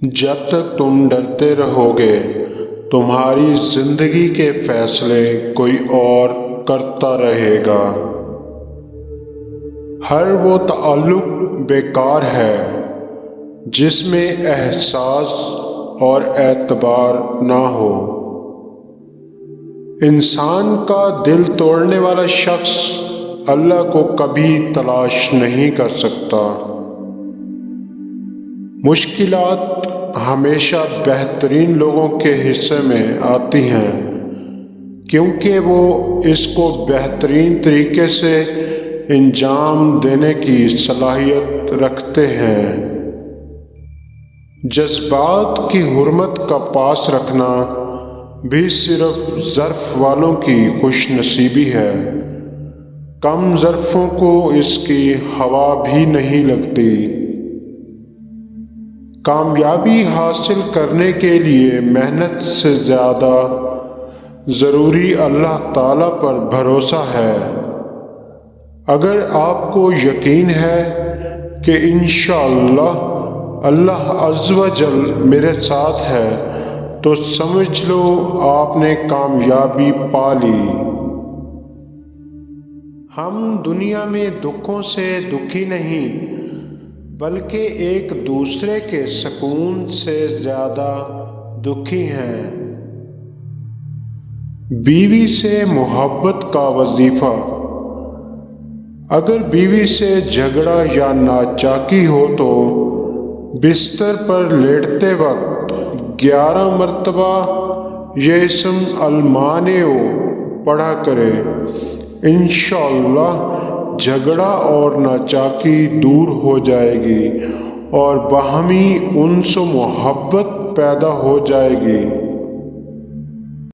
جب تک تم ڈرتے رہو گے تمہاری زندگی کے فیصلے کوئی اور کرتا رہے گا۔ ہر وہ تعلق بیکار ہے جس میں احساس اور اعتبار نہ ہو۔ انسان کا دل توڑنے والا شخص اللہ کو کبھی تلاش نہیں کر سکتا۔ مشکلات ہمیشہ بہترین لوگوں کے حصے میں آتی ہیں کیونکہ وہ اس کو بہترین طریقے سے انجام دینے کی صلاحیت رکھتے ہیں۔ جذبات کی حرمت کا پاس رکھنا بھی صرف ظرف والوں کی خوش نصیبی ہے۔ کم ظرفوں کو اس کی ہوا بھی نہیں لگتی۔ کامیابی حاصل کرنے کے لیے محنت سے زیادہ ضروری اللہ تعالیٰ پر بھروسہ ہے۔ اگر آپ کو یقین ہے کہ انشاءاللہ اللہ عز و جل میرے ساتھ ہے تو سمجھ لو آپ نے کامیابی پا لی۔ ہم دنیا میں دکھوں سے دکھی نہیں بلکہ ایک دوسرے کے سکون سے زیادہ دکھی ہیں۔ بیوی سے محبت کا وظیفہ۔ اگر بیوی سے جھگڑا یا ناچاکی ہو تو بستر پر لیٹتے وقت 11 مرتبہ یہ اسم المانع پڑھا کرے۔ انشاءاللہ جھگڑا اور ناچاکی دور ہو جائے گی اور باہمی انس و محبت پیدا ہو جائے گی۔